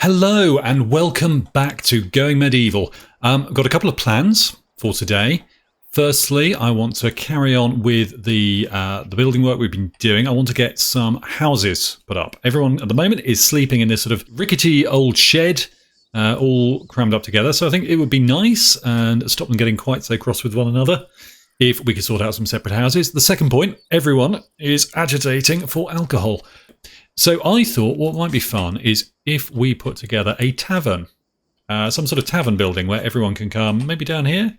Hello and welcome back to Going Medieval. I've got a couple of plans for today. Firstly, I want to carry on with the building work we've been doing. I want to get some houses put up. Everyone at the moment is sleeping in this sort of rickety old shed, all crammed up together. So I think it would be nice and stop them getting quite so cross with one another if we could sort out some separate houses. The second point, everyone is agitating for alcohol. So I thought what might be fun is if we put together a tavern, some sort of tavern building where everyone can come. Maybe down here,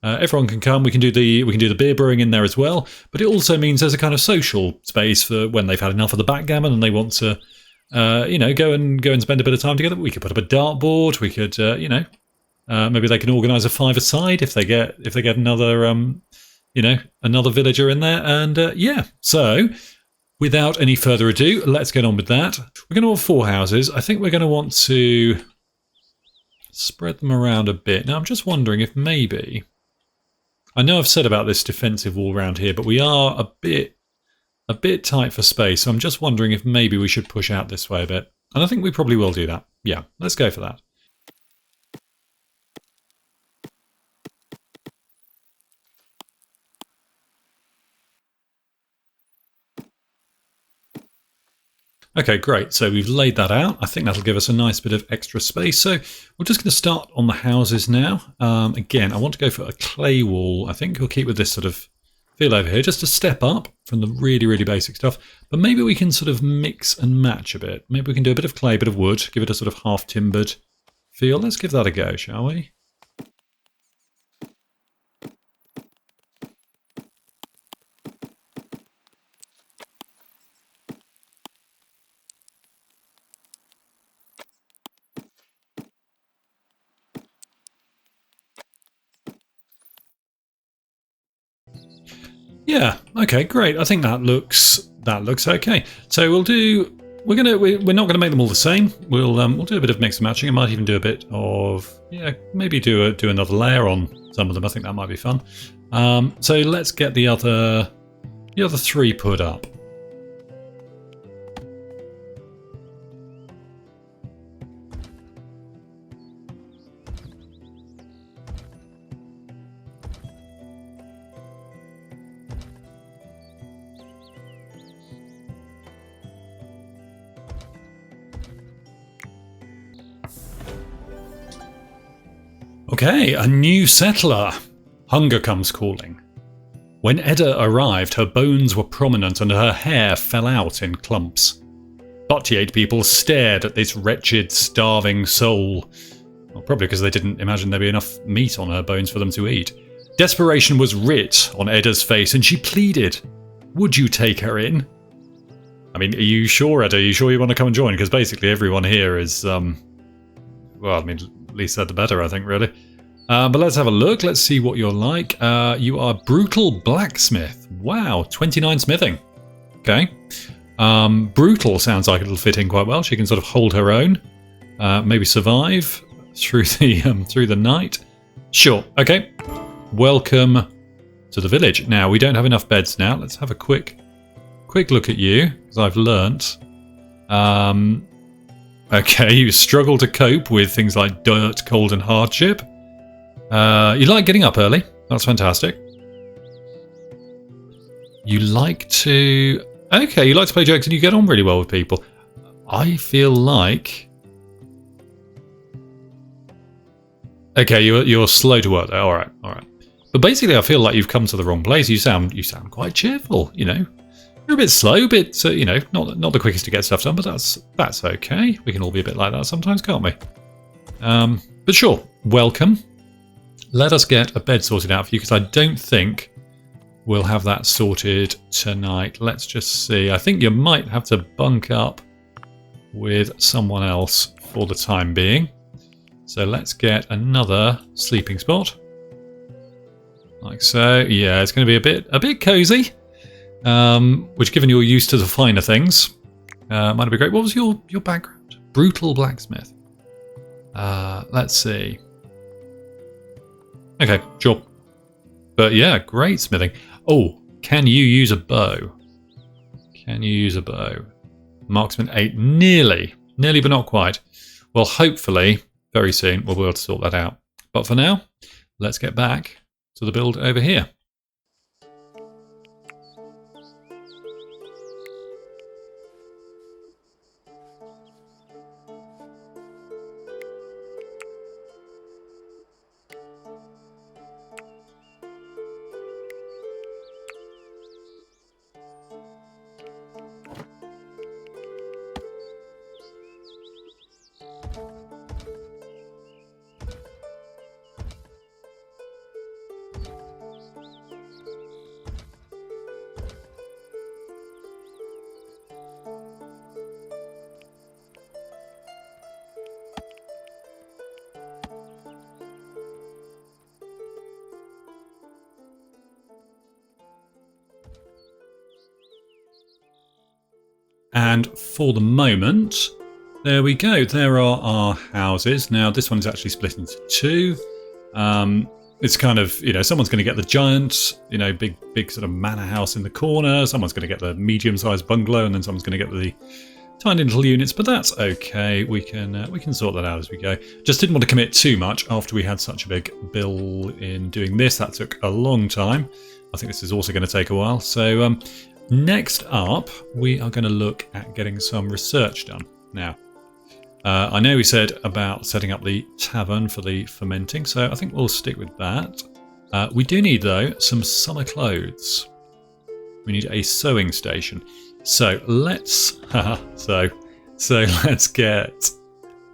everyone can come. We can do the beer brewing in there as well. But it also means there's a kind of social space for when they've had enough of the backgammon and they want to, go and spend a bit of time together. We could put up a dartboard. We could, maybe they can organise a five-a-side if they get another, another villager in there. And so. Without any further ado, let's get on with that. We're going to have 4 houses. I think we're going to want to spread them around a bit. Now, I'm just wondering if maybe... I know I've said about this defensive wall around here, but we are a bit tight for space. So I'm just wondering if maybe we should push out this way a bit. And I think we probably will do that. Yeah, let's go for that. Okay, great. So we've laid that out. I think that'll give us a nice bit of extra space. So we're just going to start on the houses now. Again, I want to go for a clay wall. I think we'll keep with this sort of feel over here, just a step up from the really, really basic stuff. But maybe we can sort of mix and match a bit. Maybe we can do a bit of clay, a bit of wood, give it a sort of half-timbered feel. Let's give that a go, shall we? Yeah. Okay. Great. I think that looks okay. So we're not gonna make them all the same. We'll do a bit of mix and matching. I might even do a bit of maybe do another layer on some of them. I think that might be fun. So let's get the other 3 put up. Okay, a new settler. Hunger comes calling. When Edda arrived, her bones were prominent and her hair fell out in clumps. 48 people stared at this wretched, starving soul. Well, probably because they didn't imagine there'd be enough meat on her bones for them to eat. Desperation was writ on Edda's face and she pleaded, "Would you take her in?" I mean, are you sure, Edda? Are you sure you want to come and join? Because basically everyone here is, least said the better, I think, really. But let's have a look. Let's see what you're like. You are brutal blacksmith. Wow, 29 smithing. Okay. Brutal sounds like it'll fit in quite well. She can sort of hold her own. Maybe survive through the night. Sure. Okay. Welcome to the village. Now, we don't have enough beds now. Let's have a quick look at you, because I've learnt. Okay, you struggle to cope with things like dirt, cold and hardship. You like getting up early. That's fantastic. You like to play jokes and you get on really well with people. I feel like... Okay, you're slow to work there. All right. But basically, I feel like you've come to the wrong place. You sound quite cheerful, you know. You're a bit slow, a bit, not the quickest to get stuff done, but that's okay. We can all be a bit like that sometimes, can't we? But sure, welcome. Let us get a bed sorted out for you, because I don't think we'll have that sorted tonight. Let's just see. I think you might have to bunk up with someone else for the time being. So let's get another sleeping spot. Like so. Yeah, it's going to be a bit cozy. Which, given you're used to the finer things, might be great. What was your background? Brutal blacksmith. Let's see. Okay, sure. But yeah, great smithing. Oh, can you use a bow? Can you use a bow? Marksman 8, nearly but not quite. Well, hopefully, very soon, we'll be able to sort that out. But for now, let's get back to the build over here. And for the moment, there we go. There are our houses. Now, this one's actually split into two. It's kind of, someone's going to get the giant, big sort of manor house in the corner. Someone's going to get the medium-sized bungalow, and then someone's going to get the tiny little units. But that's okay. We can sort that out as we go. Just didn't want to commit too much after we had such a big bill in doing this. That took a long time. I think this is also going to take a while. So next up, we are going to look at getting some research done. Now, I know we said about setting up the tavern for the fermenting, so I think we'll stick with that. We do need, though, some summer clothes. We need a sewing station. So let's let's get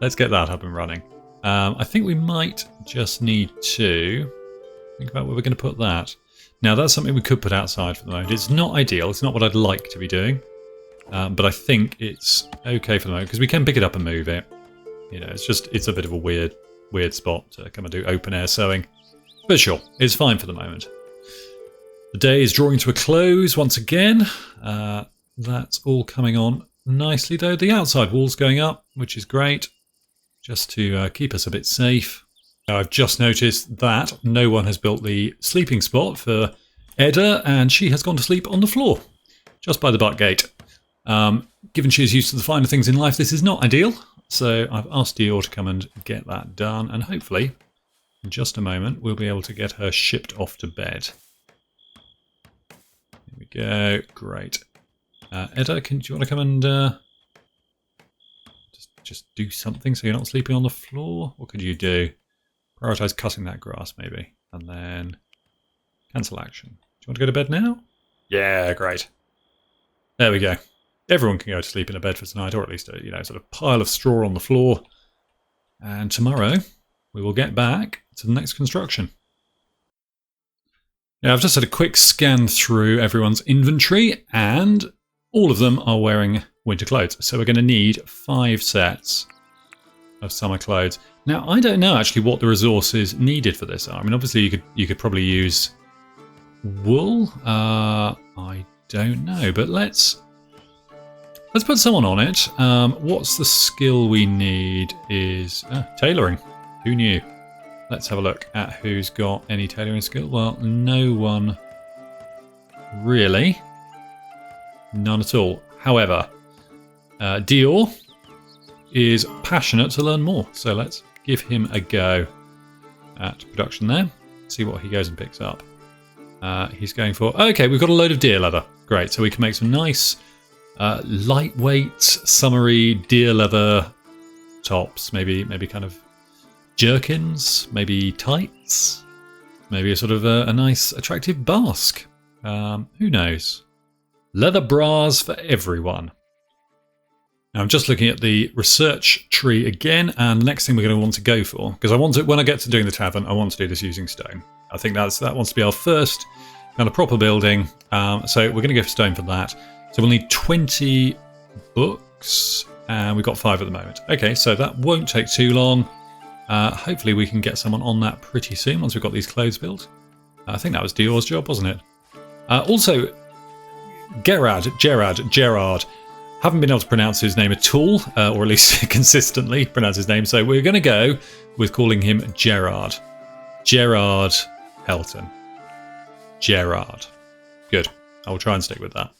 that up and running. I think we might just need to think about where we're going to put that. Now, that's something we could put outside for the moment. It's not ideal. It's not what I'd like to be doing. But I think it's okay for the moment because we can pick it up and move it. It's a bit of a weird spot to come and do open air sewing. But sure, it's fine for the moment. The day is drawing to a close once again. That's all coming on nicely, though. The outside wall's going up, which is great, just to keep us a bit safe. Now, I've just noticed that no one has built the sleeping spot for Edda, and she has gone to sleep on the floor, just by the butt gate. Given she is used to the finer things in life, this is not ideal. So I've asked Dior to come and get that done, and hopefully, in just a moment, we'll be able to get her shipped off to bed. Here we go. Great. Edda, do you want to come and just do something so you're not sleeping on the floor? What could you do? Prioritise cutting that grass, maybe. And then cancel action. Do you want to go to bed now? Yeah, great. There we go. Everyone can go to sleep in a bed for tonight, or at least a sort of pile of straw on the floor. And tomorrow, we will get back to the next construction. Now, I've just had a quick scan through everyone's inventory, and all of them are wearing winter clothes. So we're going to need 5 sets of summer clothes. Now, I don't know actually what the resources needed for this are. I mean, obviously you could probably use wool. I don't know, but let's put someone on it. What's the skill we need is tailoring. Who knew? Let's have a look at who's got any tailoring skill. Well, no one really. None at all. However, Dior is passionate to learn more. So let's give him a go at production there. See what he goes and picks up. He's going for... Okay, we've got a load of deer leather. Great, so we can make some nice lightweight, summery deer leather tops. Maybe kind of jerkins, maybe tights, maybe a sort of a nice, attractive basque. Who knows? Leather bras for everyone. Now, I'm just looking at the research tree again, and the next thing we're going to want to go for, because I want to, when I get to doing the tavern, I want to do this using stone. I think that wants to be our first kind of proper building. So we're going to go for stone for that. So we'll need 20 books, and we've got 5 at the moment. Okay, so that won't take too long. Hopefully we can get someone on that pretty soon once we've got these clothes built. I think that was Dior's job, wasn't it? Also, Gerard. Haven't been able to pronounce his name at all, or at least consistently pronounce his name. So we're going to go with calling him Gerard. Gerard Helton. Gerard. Good. I will try and stick with that.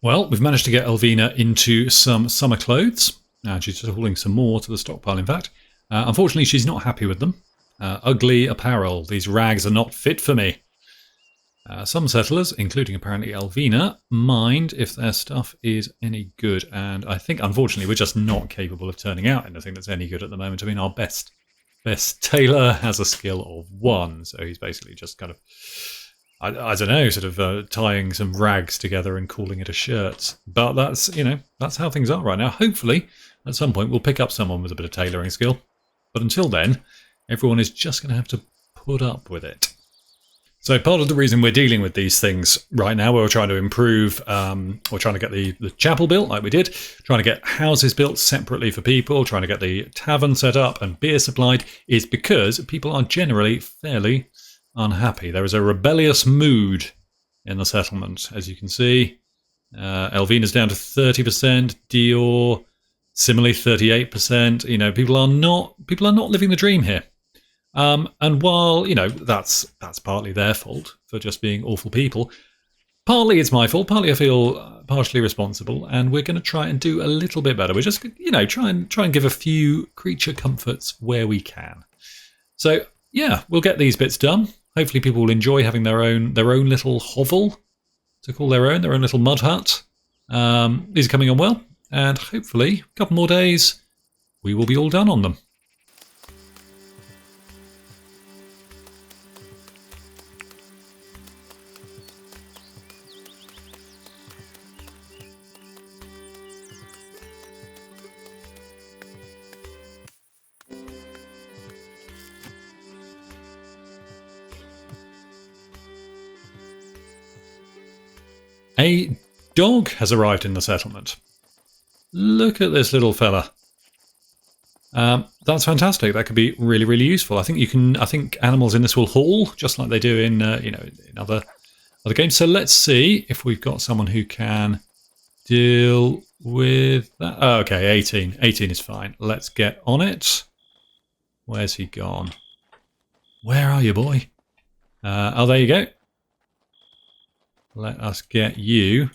Well, we've managed to get Elvina into some summer clothes. She's just hauling some more to the stockpile, in fact. Unfortunately, she's not happy with them. Ugly apparel. These rags are not fit for me. Some settlers, including apparently Elvina, mind if their stuff is any good. And I think, unfortunately, we're just not capable of turning out anything that's any good at the moment. I mean, our best tailor has a skill of 1. So he's basically just kind of, I don't know, sort of tying some rags together and calling it a shirt. But that's, that's how things are right now. Hopefully, at some point, we'll pick up someone with a bit of tailoring skill. But until then, everyone is just going to have to put up with it. So part of the reason we're dealing with these things right now, we're trying to improve, we're trying to get the chapel built like we did, trying to get houses built separately for people, trying to get the tavern set up and beer supplied, is because people are generally fairly unhappy. There is a rebellious mood in the settlement, as you can see. Elvina's down to 30%, Dior similarly 38%. People are not living the dream here. And while, that's partly their fault for just being awful people, partly it's my fault, partly I feel partially responsible, and we're going to try and do a little bit better. We're just, try and give a few creature comforts where we can. So, yeah, we'll get these bits done. Hopefully people will enjoy having their own little hovel to call their own little mud hut. These are coming on well, and hopefully a couple more days, we will be all done on them. A dog has arrived in the settlement. Look at this little fella. That's fantastic. That could be really, really useful. I think animals in this will haul, just like they do in in other games. So let's see if we've got someone who can deal with that. Oh, okay, 18. 18 is fine. Let's get on it. Where's he gone? Where are you, boy? Oh, there you go. Let us get you.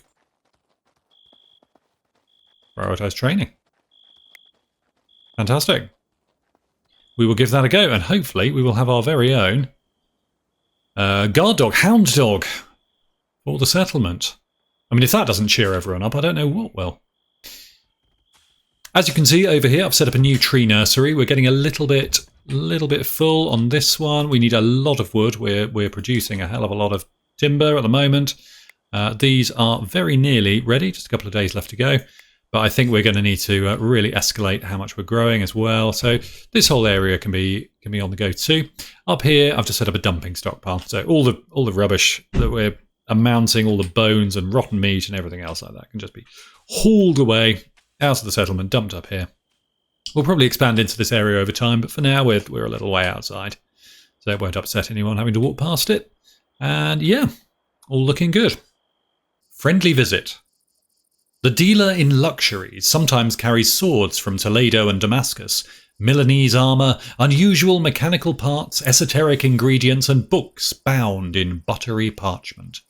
Prioritize training. Fantastic. We will give that a go, and hopefully we will have our very own guard dog, hound dog for the settlement. I mean, if that doesn't cheer everyone up, I don't know what will. As you can see over here, I've set up a new tree nursery. We're getting a little bit full on this one. We need a lot of wood. We're producing a hell of a lot of timber at the moment. These are very nearly ready, just a couple of days left to go. But I think we're going to need to really escalate how much we're growing as well. So this whole area can be on the go too. Up here, I've just set up a dumping stockpile. So all the rubbish that we're amounting, all the bones and rotten meat and everything else like that can just be hauled away out of the settlement, dumped up here. We'll probably expand into this area over time, but for now we're a little way outside. So it won't upset anyone having to walk past it. And yeah, all looking good. Friendly visit. The dealer in luxuries sometimes carries swords from Toledo and Damascus, Milanese armour, unusual mechanical parts, esoteric ingredients, and books bound in buttery parchment.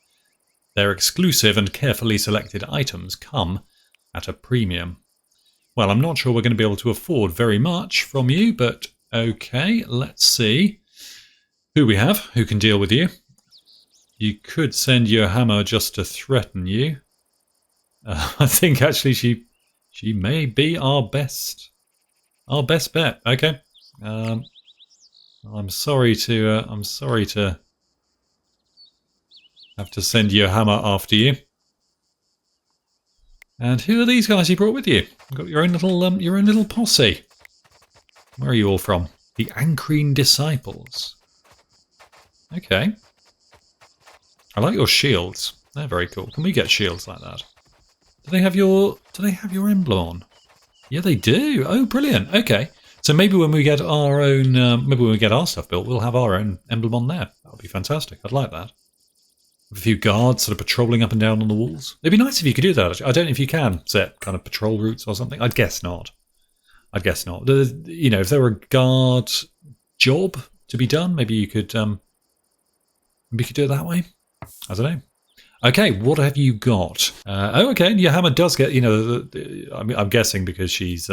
Their exclusive and carefully selected items come at a premium. Well, I'm not sure we're going to be able to afford very much from you, but okay, let's see who we have, who can deal with you. You could send your hammer just to threaten you. I think actually she may be our best bet. Okay. I'm sorry to have to send your hammer after you. And who are these guys you brought with you? You've got your own little posse. Where are you all from? The Ancrine Disciples. Okay. I like your shields. They're very cool. Can we get shields like that? Do they have your emblem on? Yeah, they do. Oh, brilliant. Okay. So maybe when we get our own, maybe when we get our stuff built, we'll have our own emblem on there. That would be fantastic. I'd like that. A few guards sort of patrolling up and down on the walls. It'd be nice if you could do that. Actually. I don't know if you can set kind of patrol routes or something. I'd guess not. If there were a guard job to be done, maybe you could do it that way. I don't know. Okay, what have you got? Okay, your hammer does get, I'm guessing because she's,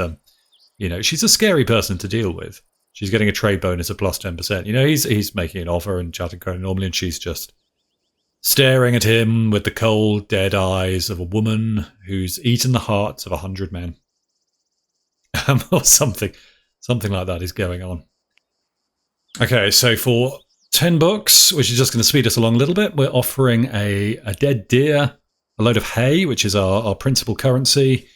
she's a scary person to deal with. She's getting a trade bonus of plus 10%. He's making an offer and chatting kind of normally, and she's just staring at him with the cold, dead eyes of a woman who's eaten the hearts of 100 men. Or something like that is going on. Okay, so for $10, which is just going to speed us along a little bit, we're offering a dead deer, a load of hay, which is our principal currency,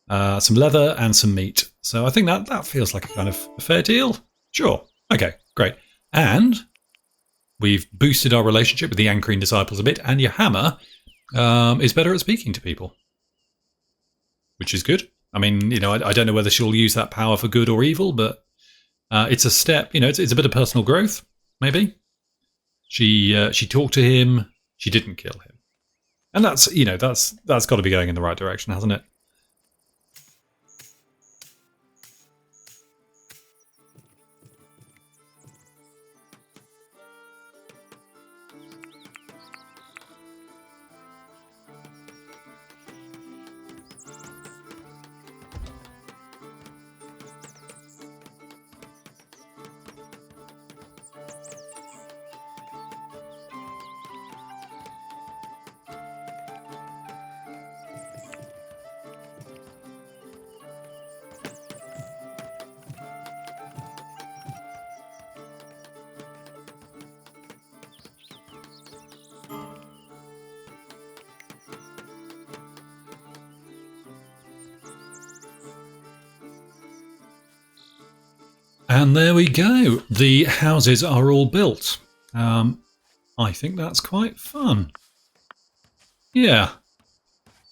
some leather, and some meat. So I think that feels like a kind of a fair deal. Sure. Okay, great. And we've boosted our relationship with the anchoring disciples a bit, and your hammer is better at speaking to people, which is good. I mean, I don't know whether she'll use that power for good or evil, but it's a step. It's a bit of personal growth, maybe. She talked to him. She didn't kill him, and that's got to be going in the right direction, hasn't it? And there we go. The houses are all built. I think that's quite fun. Yeah.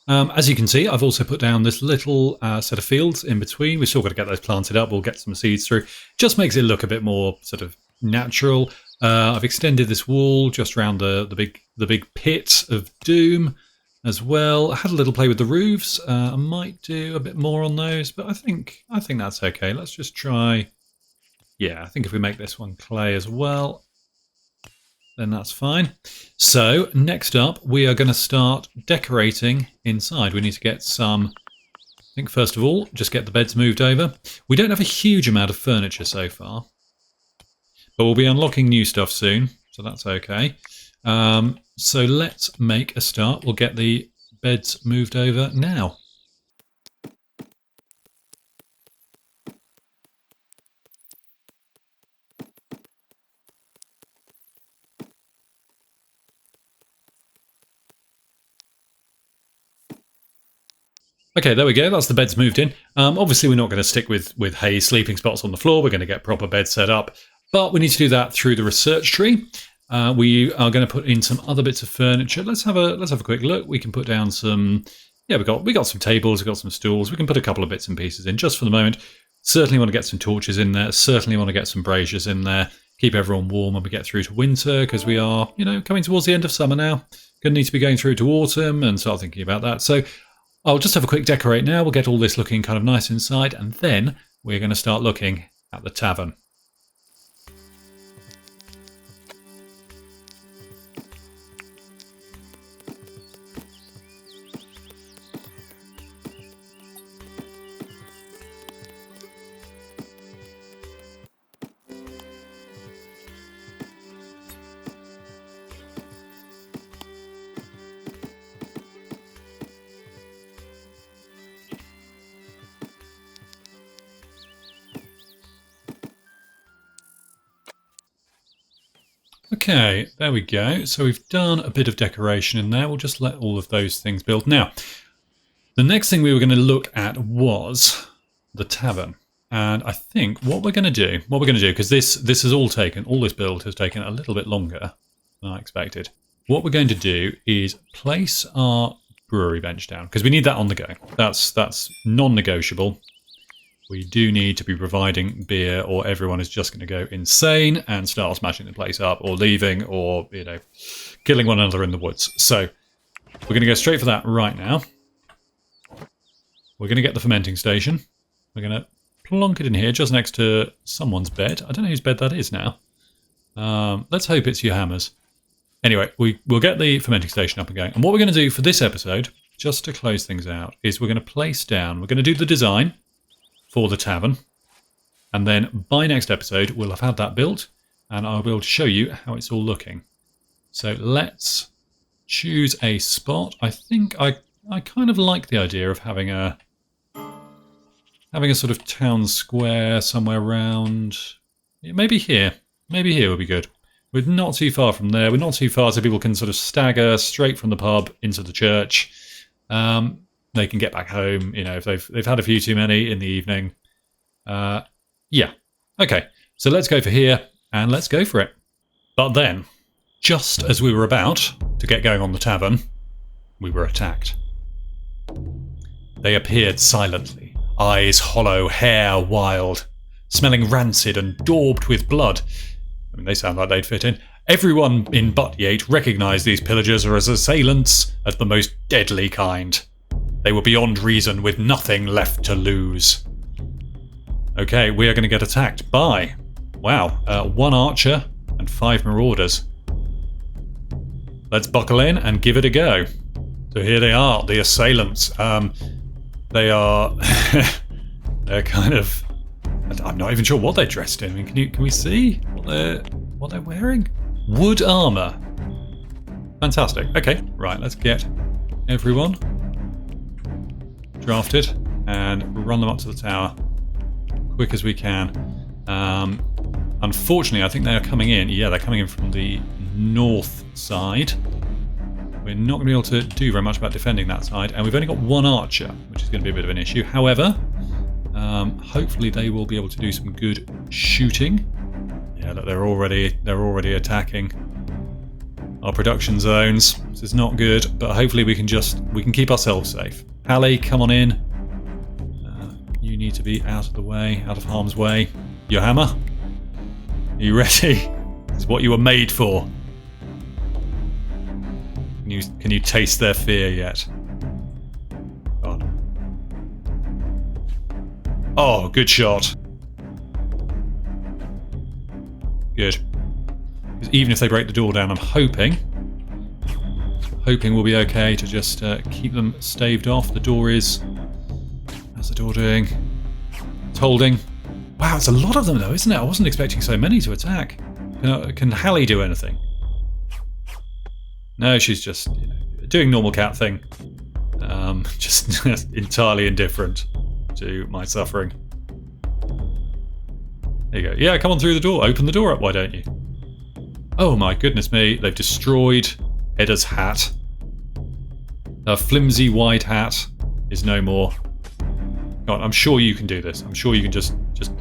As you can see, I've also put down this little set of fields in between. We've still got to get those planted up. We'll get some seeds through. Just makes it look a bit more sort of natural. I've extended this wall just around the big pit of doom as well. I had a little play with the roofs. I might do a bit more on those, but I think that's okay. Let's just try. Yeah, I think if we make this one clay as well, then that's fine. So next up, we are going to start decorating inside. We need to get some, I think first of all, just get the beds moved over. We don't have a huge amount of furniture so far, but we'll be unlocking new stuff soon, so that's okay. So let's make a start. We'll get the beds moved over now. Okay, there we go. That's the beds moved in. Obviously, we're not going to stick with hay sleeping spots on the floor. We're going to get proper beds set up, but we need to do that through the research tree. We are going to put in some other bits of furniture. Let's have a quick look. We can put down some. Yeah, we got some tables. We got some stools. We can put a couple of bits and pieces in just for the moment. Certainly want to get some torches in there. Certainly want to get some braziers in there. Keep everyone warm when we get through to winter, because we are, coming towards the end of summer now. Going to need to be going through to autumn and start thinking about that. So I'll just have a quick decorate now. We'll get all this looking kind of nice inside, and then we're going to start looking at the tavern. Okay, there we go. So we've done a bit of decoration in there. We'll just let all of those things build. Now, the next thing we were going to look at was the tavern. And I think what we're going to do, because this has all this build has taken a little bit longer than I expected. What we're going to do is place our brewery bench down, because we need that on the go. That's non-negotiable. We do need to be providing beer, or everyone is just going to go insane and start smashing the place up, or leaving, or, killing one another in the woods. So we're going to go straight for that right now. We're going to get the fermenting station. We're going to plonk it in here just next to someone's bed. I don't know whose bed that is now. Let's hope it's your hammers. Anyway, we'll get the fermenting station up and going. And what we're going to do for this episode, just to close things out, is we're going to place down, we're going to do the design for the tavern. And then by next episode, we'll have had that built and I'll be able to show you how it's all looking. So let's choose a spot. I think I kind of like the idea of having a sort of town square somewhere around. Yeah, maybe here. Maybe here would be good. We're not too far from there. We're not too far so people can sort of stagger straight from the pub into the church. They can get back home, you know, if they've had a few too many in the evening. Yeah. Okay. So let's go for here and let's go for it. But then, just as we were about to get going on the tavern, we were attacked. They appeared silently, eyes hollow, hair wild, smelling rancid and daubed with blood. I mean, they sound like they'd fit in. Everyone in Butyate recognised these pillagers as assailants of the most deadly kind. They were beyond reason, with nothing left to lose. Okay, we are going to get attacked by, wow, 1 archer and 5 marauders. Let's buckle in and give it a go. So here they are, the assailants. They are, they're kind of, I'm not even sure what they're dressed in. I mean, can we see what they're wearing? Wood armor. Fantastic. Okay, right, let's get everyone drafted and run them up to the tower quick as we can. Unfortunately, I think they are coming in. Yeah, they're coming in from the north side. We're not going to be able to do very much about defending that side, and we've only got 1 archer, which is going to be a bit of an issue. However, hopefully they will be able to do some good shooting. Yeah, look, they're already attacking our production zones. This is not good, but hopefully we can keep ourselves safe. Hallie, come on in. You need to be out of the way, out of harm's way. Your hammer? Are you ready? This is what you were made for. Can you taste their fear yet? God. Oh, good shot. Good. Because even if they break the door down, I'm hoping we'll be okay to just keep them staved off. How's the door doing? It's holding. Wow, it's a lot of them though, isn't it? I wasn't expecting so many to attack. Can Hallie do anything? No, she's just doing normal cat thing. Just entirely indifferent to my suffering. There you go. Yeah, come on through the door. Open the door up, why don't you? Oh my goodness me, they've destroyed Edda's hat. Her flimsy white hat is no more. God, I'm sure you can do this. I'm sure you can just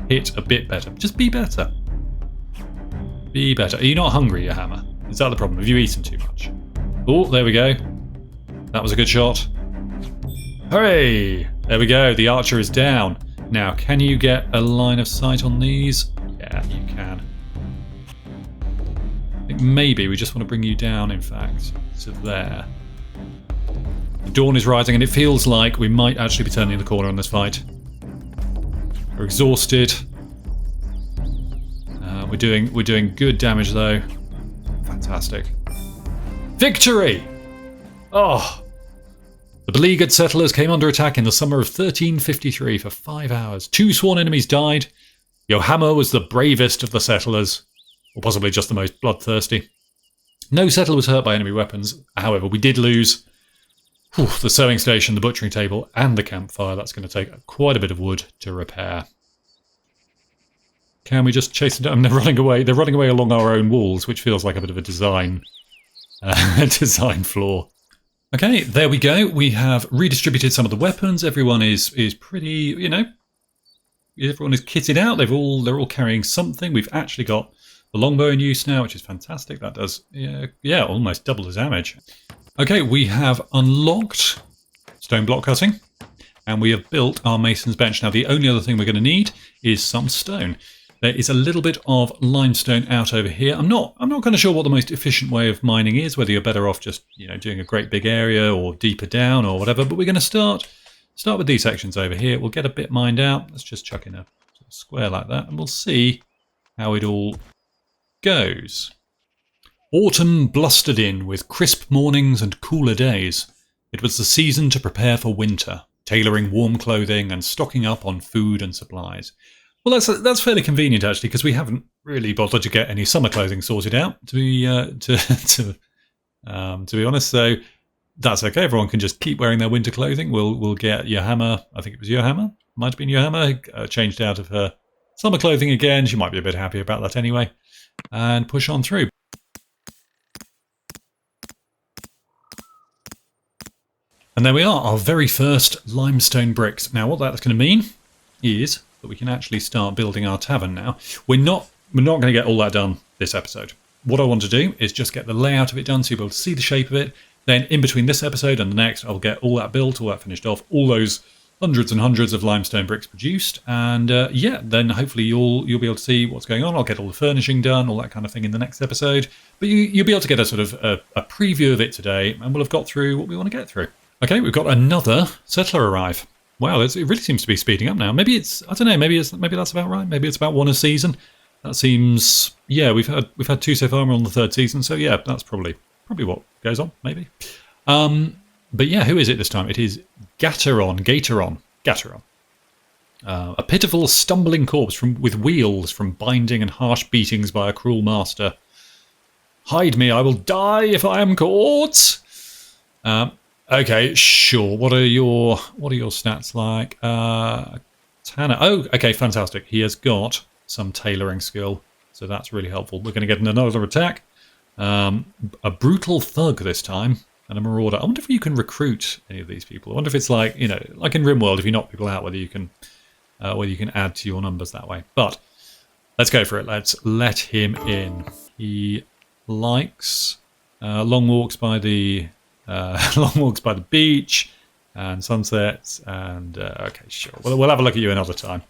hit a bit better. Just be better. Be better. Are you not hungry, your hammer? Is that the problem? Have you eaten too much? Oh, there we go. That was a good shot. Hooray! There we go. The archer is down. Now, can you get a line of sight on these? Yeah, you can. I think maybe we just want to bring you down, in fact, to there. The dawn is rising, and it feels like we might actually be turning the corner on this fight. We're exhausted. We're doing good damage, though. Fantastic. Victory! Oh! The beleaguered settlers came under attack in the summer of 1353 for 5 hours. 2 sworn enemies died. Yohammer was the bravest of the settlers, or possibly just the most bloodthirsty. No settler was hurt by enemy weapons. However, we did lose the sewing station, the butchering table, and the campfire. That's going to take quite a bit of wood to repair. Can we just chase them down? They're running away. They're running away along our own walls, which feels like a bit of a design flaw. Okay, there we go. We have redistributed some of the weapons. Everyone is pretty, everyone is kitted out. They're all carrying something. We've actually got the longbow in use now, which is fantastic. That does, almost double the damage. Okay, we have unlocked stone block cutting, and we have built our mason's bench. Now, the only other thing we're going to need is some stone. There is a little bit of limestone out over here. I'm not kind of sure what the most efficient way of mining is, whether you're better off just, doing a great big area or deeper down or whatever, but we're going to start with these sections over here. We'll get a bit mined out. Let's just chuck in a square like that, and we'll see how it all goes. Autumn blustered in with crisp mornings and cooler days. It was the season to prepare for winter, tailoring warm clothing and stocking up on food and supplies. Well, that's fairly convenient actually, because we haven't really bothered to get any summer clothing sorted out. To be honest, so that's okay. Everyone can just keep wearing their winter clothing. We'll get Yohammer. I think it was Yohammer. Might have been Yohammer. Changed out of her summer clothing again. She might be a bit happy about that anyway, and push on through. And there we are, our very first limestone bricks. Now, what that's going to mean is that we can actually start building our tavern now. We're not going to get all that done this episode. What I want to do is just get the layout of it done so you'll be able to see the shape of it. Then in between this episode and the next, I'll get all that built, all that finished off, all those hundreds and hundreds of limestone bricks produced. And then hopefully you'll be able to see what's going on. I'll get all the furnishing done, all that kind of thing in the next episode. But you'll be able to get a sort of a preview of it today, and we'll have got through what we want to get through. Okay, we've got another settler arrive. Wow, it really seems to be speeding up now. Maybe it's, I don't know, maybe that's about right. Maybe it's about one a season. That seems, yeah, we've had 2 so far. We're on the 3rd season, so yeah, that's probably what goes on, maybe. But yeah, who is it this time? It is Gatoron. A pitiful, stumbling corpse with wheels from binding and harsh beatings by a cruel master. Hide me, I will die if I am caught. Okay, sure. What are your stats like? Tanner. Oh, okay, fantastic. He has got some tailoring skill, so that's really helpful. We're going to get another attack. A brutal thug this time, and a marauder. I wonder if you can recruit any of these people. I wonder if it's like, you know, like in RimWorld, if you knock people out, whether you can add to your numbers that way. But let's go for it. Let's let him in. He likes long walks by the beach and sunsets. And okay, sure. We'll have a look at you another time.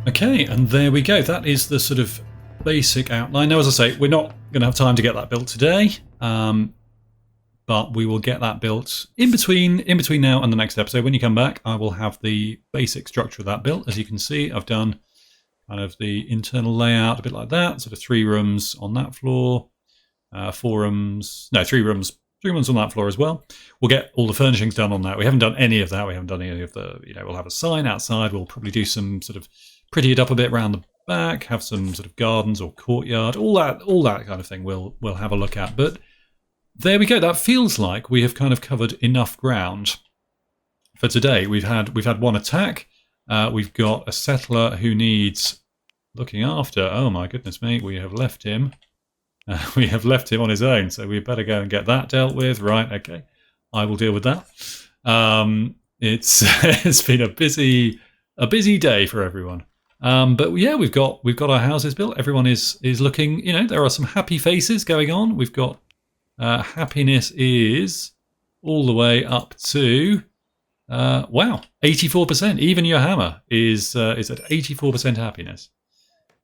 Okay, and there we go. That is the sort of basic outline. Now, as I say, we're not going to have time to get that built today, but we will get that built in between now and the next episode. When you come back, I will have the basic structure of that built. As you can see, I've done kind of the internal layout, a bit like that. Sort of 3 rooms on that floor, 4 rooms, no, 3 rooms. 3 rooms on that floor as well. We'll get all the furnishings done on that. We haven't done any of that. We haven't done any of the, we'll have a sign outside. We'll probably do some sort of pretty it up a bit around the back, have some sort of gardens or courtyard, all that kind of thing we'll have a look at. But there we go. That feels like we have kind of covered enough ground for today. We've had 1 attack. We've got a settler who needs looking after. Oh my goodness me, we have left him. We have left him on his own, so we better go and get that dealt with. Right, okay. I will deal with that. It's been a busy day for everyone. But yeah, we've got our houses built. Everyone is looking, there are some happy faces going on. We've got happiness is all the way up to wow, 84%. Even your hammer is at 84% happiness.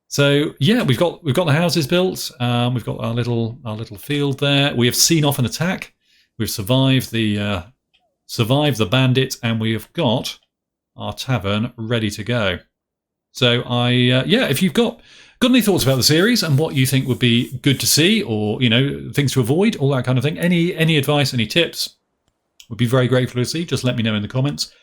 So yeah, we've got the houses built. We've got our little field there. We have seen off an attack. We've survived the bandits, and we have got our tavern ready to go. So if you've got Got any thoughts about the series and what you think would be good to see, or things to avoid, all that kind of thing? Any advice, any tips? Would be very grateful to see. Just let me know in the comments.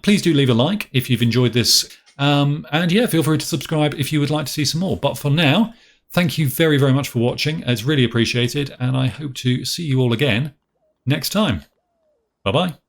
Please do leave a like if you've enjoyed this, and yeah, feel free to subscribe if you would like to see some more. But for now, thank you very, very much for watching. It's really appreciated, and I hope to see you all again next time. Bye-bye.